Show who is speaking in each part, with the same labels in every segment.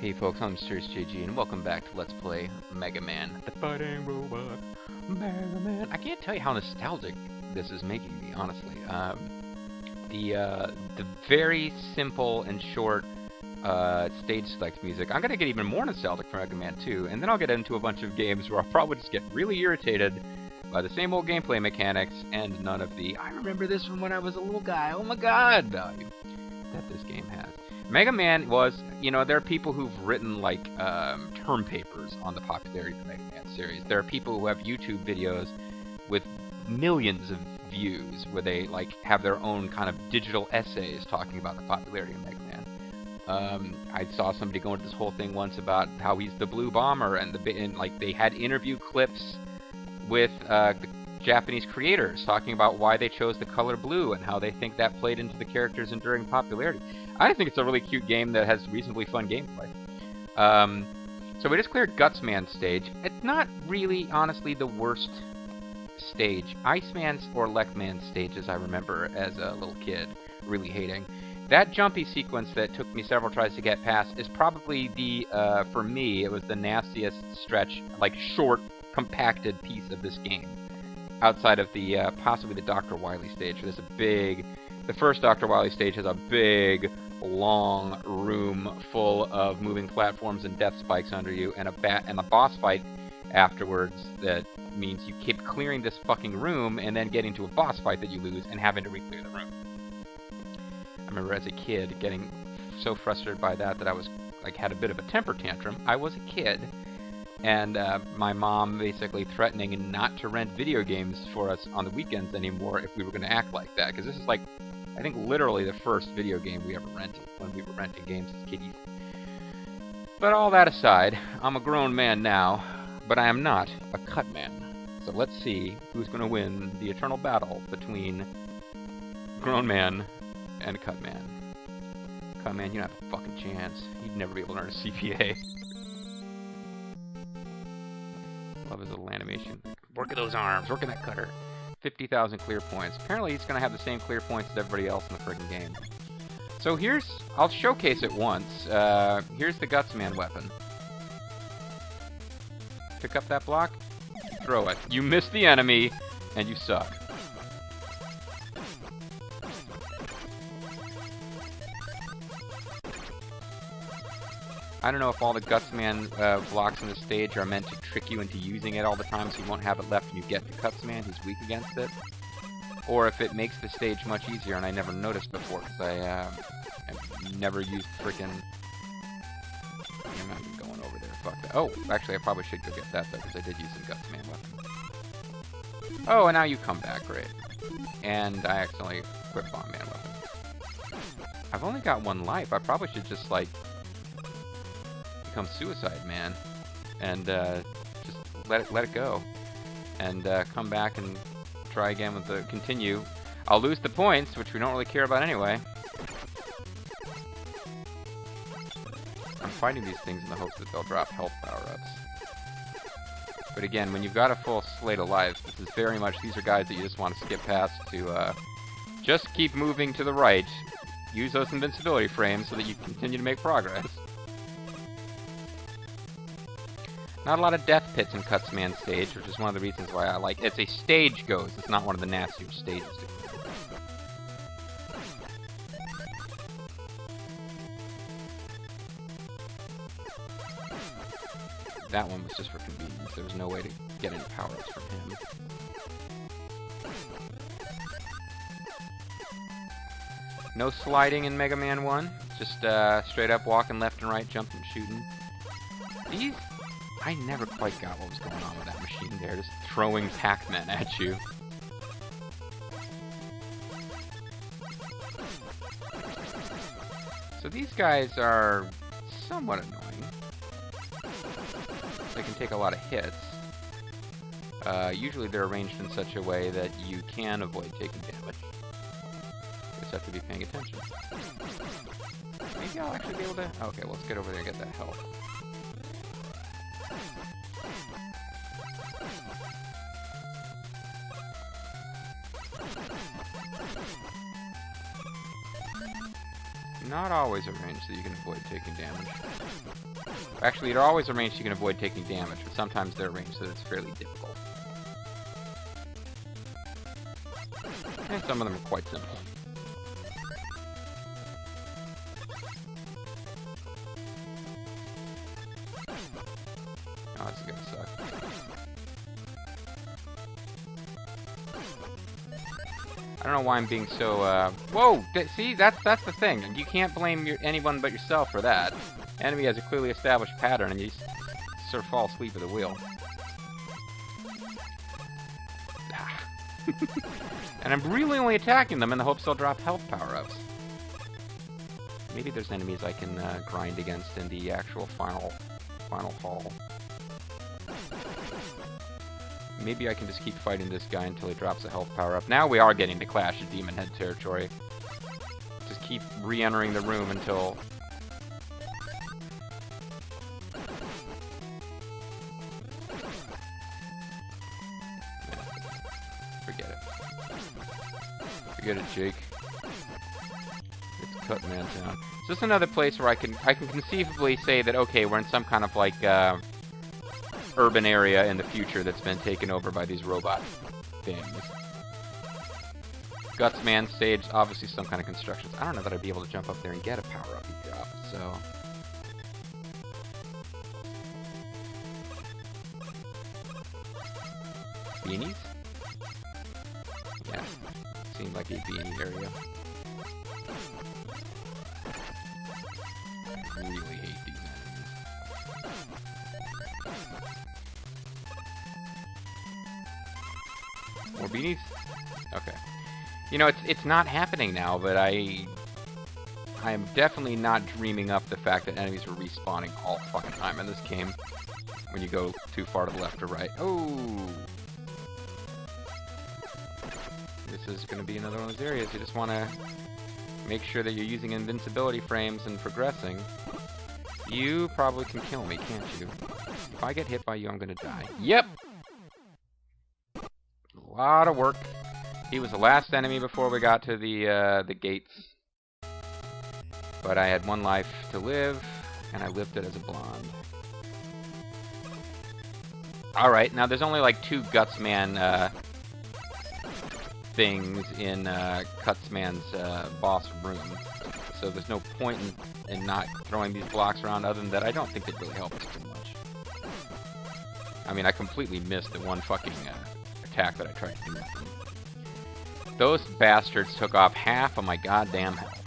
Speaker 1: Hey folks, I'm Serious JG, and welcome back to Let's Play Megaman, the fighting robot, Megaman. I can't tell you how nostalgic this is making me, honestly. The very simple and short stage select music. I'm gonna get even more nostalgic for Mega Man 2, and then I'll get into a bunch of games where I'll probably just get really irritated by the same old gameplay mechanics and none of the I remember this from when I was a little guy, oh my god value that this game has. Mega Man was, you know, there are people who've written, like, term papers on the popularity of the Mega Man series. There are people who have YouTube videos with millions of views where they, like, have their own kind of digital essays talking about the popularity of Mega Man. I saw somebody go into this whole thing once about how he's the Blue Bomber, and like, they had interview clips with the Japanese creators talking about why they chose the color blue and how they think that played into the character's enduring popularity. I think it's a really cute game that has reasonably fun gameplay. So we just cleared Gutsman stage. It's not really, honestly, the worst stage. Iceman's or Lechman's stages I remember as a little kid really hating. That jumpy sequence that took me several tries to get past is probably the, for me, it was the nastiest stretch, like short, compacted piece of this game. Outside of the, possibly the Dr. Wily stage. There's a big, the first Dr. Wily stage has a big, long room full of moving platforms and death spikes under you, and a boss fight afterwards that means you keep clearing this fucking room and then getting to a boss fight that you lose and having to re-clear the room. I remember as a kid getting so frustrated by that that I was, like, had a bit of a temper tantrum. I was a kid. And my mom basically threatening not to rent video games for us on the weekends anymore if we were going to act like that. Because this is, like, I think literally the first video game we ever rented when we were renting games as kiddies. But all that aside, I'm a grown man now, but I am not a cut man. So let's see who's going to win the eternal battle between grown man and cut man. Cut man, you don't have a fucking chance. You'd never be able to earn a CPA. Love his little animation. Working those arms, working that cutter. 50,000 clear points. Apparently he's going to have the same clear points as everybody else in the friggin' game. So here's, I'll showcase it once. Here's the Gutsman weapon. Pick up that block, throw it. You miss the enemy, and you suck. I don't know if all the Gutsman blocks on the stage are meant to trick you into using it all the time so you won't have it left when you get to Gutsman who's weak against it. Or if it makes the stage much easier, and I never noticed before because I've never used frickin'... I'm not even going over there, fuck that. Oh, actually I probably should go get that though because I did use some Gutsman weapon. Oh, and now you come back, great. And I accidentally equipped Bomb Man weapon. I've only got one life, I probably should just, like, become Suicide Man and just let it go and come back and try again with the continue. I'll lose the points, which we don't really care about anyway. I'm fighting these things in the hopes that they'll drop health power-ups. But again, when you've got a full slate of lives, this is very much, these are guys that you just want to skip past to just keep moving to the right. Use those invincibility frames so that you continue to make progress. Not a lot of death pits in Gutsman stage, which is one of the reasons why I like it's a stage ghost, it's not one of the nastier stages to clear. That one was just for convenience, there was no way to get any powers from him. No sliding in Mega Man 1, just straight up walking left and right, jumping and shooting. These... I never quite got what was going on with that machine there, just throwing Pac-Men at you. So these guys are somewhat annoying. They can take a lot of hits. Usually they're arranged in such a way that you can avoid taking damage. Just have to be paying attention. Maybe I'll actually be able to... Okay, well, let's get over there and get that health. not always a range that you can avoid taking damage. Actually, they're always a range you can avoid taking damage, but sometimes they're a range that it's fairly difficult. And some of them are quite simple. Oh, this is gonna suck. I don't know why I'm being so, whoa! See, that's the thing. You can't blame anyone but yourself for that. Enemy has a clearly established pattern, and you sort of fall asleep at the wheel. And I'm really only attacking them in the hopes they'll drop health power-ups. Maybe there's enemies I can grind against in the actual final hall. Maybe I can just keep fighting this guy until he drops a health power-up. Now we are getting to Clash of Demon Head territory. Just keep re-entering the room until... Forget it. Forget it, Jake. It's Cut Man Town. It's just another place where I can conceivably say that, okay, we're in some kind of, like, urban area in the future that's been taken over by these robot things. Gutsman stage, obviously some kind of constructions. I don't know that I'd be able to jump up there and get a power-up he dropped, so... Beanies? Yeah, seemed like a beanie area. I really hate these enemies. More beanies? Okay. You know, it's not happening now, but I am definitely not dreaming up the fact that enemies were respawning all the fucking time in this game when you go too far to the left or right. Oh! This is going to be another one of those areas you just want to make sure that you're using invincibility frames and progressing. You probably can kill me, can't you? If I get hit by you, I'm going to die. Yep! A lot of work. He was the last enemy before we got to the gates. But I had one life to live, and I lived it as a blonde. Alright, now there's only like 2 Gutsman things in Gutsman's boss room. So there's no point in not throwing these blocks around other than that I don't think they'd really help us too much. I mean, I completely missed the one fucking attack that I tried to do with them. Those bastards took off half of my goddamn health.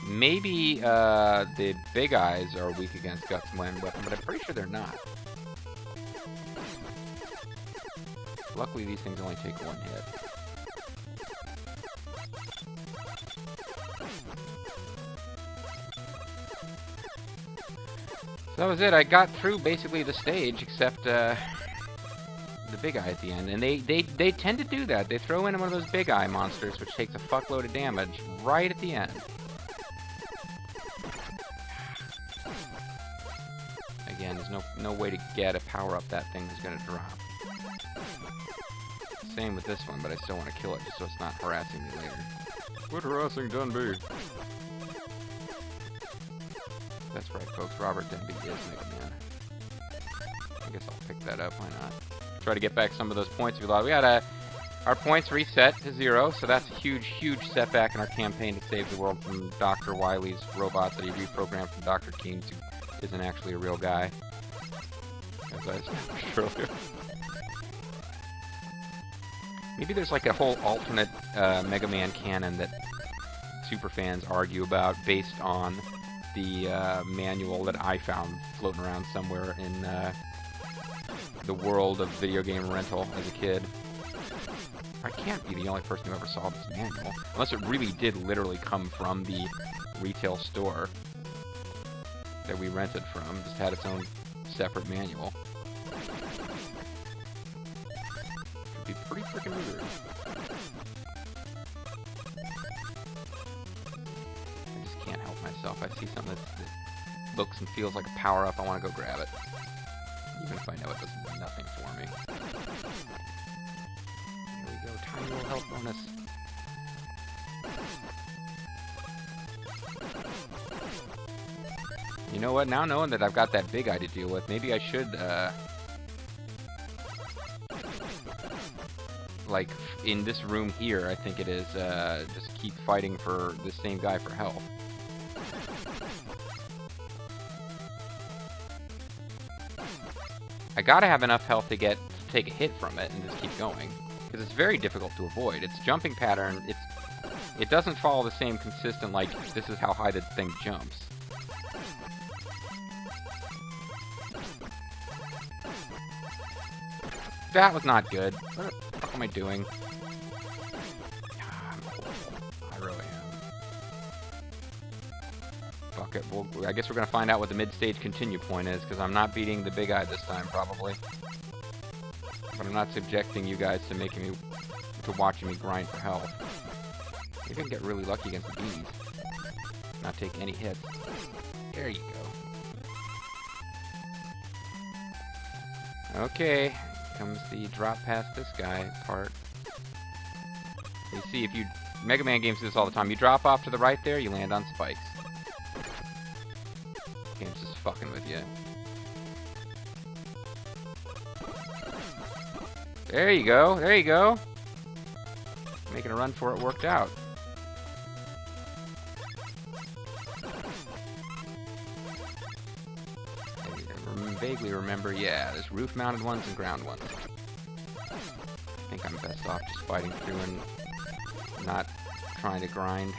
Speaker 1: Maybe the big eyes are weak against Gutsman weapon, but I'm pretty sure they're not. Luckily, these things only take 1 hit. So that was it. I got through basically the stage, except the big eye at the end. And they tend to do that. They throw in one of those big eye monsters, which takes a fuckload of damage right at the end. Again, there's no way to get a power-up that thing is going to drop. Same with this one, but I still want to kill it just so it's not harassing me later. Quit harassing Dunby! That's right, folks. Robert Denby is Megaman. I guess I'll pick that up. Why not? Try to get back some of those points we lost. We had our points reset to 0, so that's a huge, huge setback in our campaign to save the world from Dr. Wily's robot that he reprogrammed from Dr. Keene's, who isn't actually a real guy. As I established earlier. Maybe there's like a whole alternate Mega Man canon that superfans argue about based on the manual that I found floating around somewhere in the world of video game rental as a kid. I can't be the only person who ever saw this manual, unless it really did literally come from the retail store that we rented from. Just had its own separate manual. Could be pretty freaking weird. I just can't help myself. I see something that looks and feels like a power-up, I want to go grab it. Even if I know it does nothing for me. bonus. You know what? Now knowing that I've got that big eye to deal with, maybe I should, like, in this room here, I think it is, just keep fighting for the same guy for health. I gotta have enough health to take a hit from it and just keep going. Because it's very difficult to avoid. Its jumping pattern, it doesn't follow the same consistent, like, this is how high the thing jumps. That was not good. What the fuck am I doing? I really am. Fuck it. Well, I guess we're gonna find out what the mid-stage continue point is, because I'm not beating the big eye this time, probably. But I'm not subjecting you guys to watching me grind for health. Maybe I can get really lucky against the bees. Not take any hits. There you go. Okay. Comes the drop past this guy part. You see, if you Mega Man games do this all the time. You drop off to the right there, you land on spikes. Game's just fucking with you. There you go. There you go. Making a run for it worked out. Vaguely remember, yeah, there's roof-mounted ones and ground ones. I think I'm best off just fighting through and not trying to grind.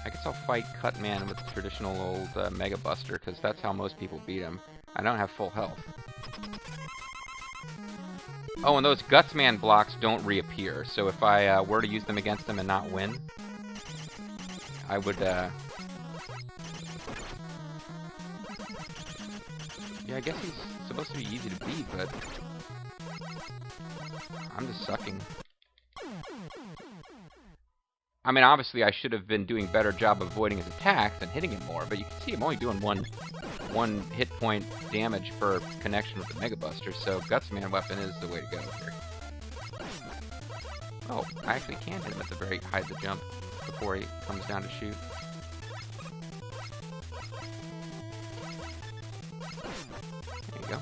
Speaker 1: I guess I'll fight Cutman with the traditional old Mega Buster, because that's how most people beat him. I don't have full health. Oh, and those Gutsman blocks don't reappear, so if I were to use them against them and not win, I would, yeah, I guess he's supposed to be easy to beat, but I'm just sucking. I mean, obviously I should have been doing a better job avoiding his attacks and hitting him more, but you can see I'm only doing one hit point damage per connection with the Mega Buster, so Gutsman weapon is the way to go here. Oh, I actually can hit him at the very high of the jump before he comes down to shoot. There you go.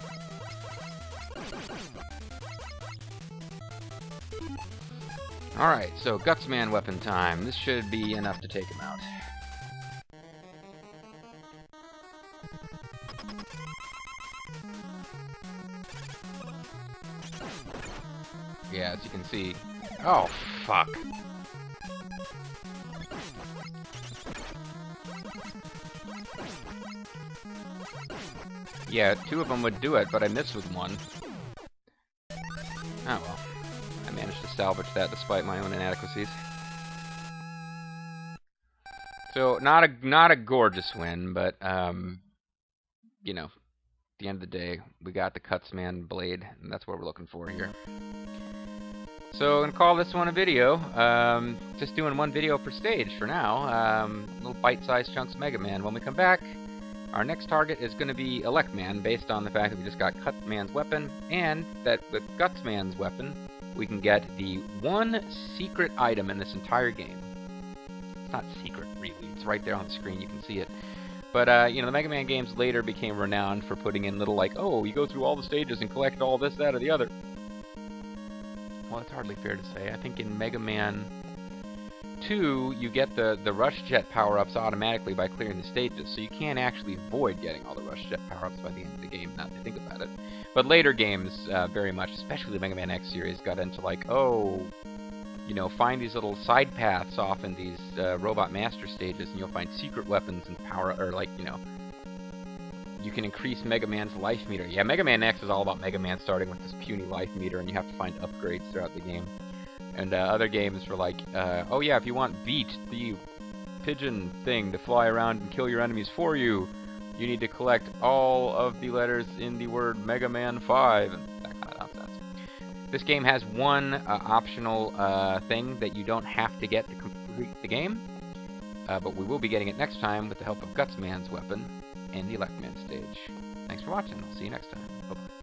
Speaker 1: Alright, so Gutsman weapon time. This should be enough to take him out. Yeah, as you can see... Oh, fuck. Yeah, two of them would do it, but I missed with one. Oh well. I managed to salvage that despite my own inadequacies. So, not a gorgeous win, but, you know, at the end of the day, we got the Gutsman blade, and that's what we're looking for here. So, I'm going to call this one a video. Just doing one video per stage for now. Little bite-sized chunks of Mega Man. When we come back, our next target is going to be Electman, based on the fact that we just got Cutman's weapon, and that with Gutsman's weapon, we can get the one secret item in this entire game. It's not secret, really. It's right there on the screen. You can see it. But, you know, the Mega Man games later became renowned for putting in little, like, oh, you go through all the stages and collect all this, that, or the other. Well, it's hardly fair to say. I think in Mega Man 2, you get the Rush Jet power-ups automatically by clearing the stages, so you can't actually avoid getting all the Rush Jet power-ups by the end of the game, now that I think about it. But later games, very much, especially the Mega Man X series, got into like, oh, you know, find these little side paths off in these Robot Master stages, and you'll find secret weapons and power, or like, you know, you can increase Mega Man's life meter. Yeah, Mega Man X is all about Mega Man starting with this puny life meter, and you have to find upgrades throughout the game. And other games were like, oh yeah, if you want Beat, the pigeon thing, to fly around and kill your enemies for you, you need to collect all of the letters in the word Mega Man 5, and that kind of nonsense. This game has one optional thing that you don't have to get to complete the game, but we will be getting it next time with the help of Gutsman's weapon and the Electman stage. Thanks for watching. I'll see you next time. Bye-bye.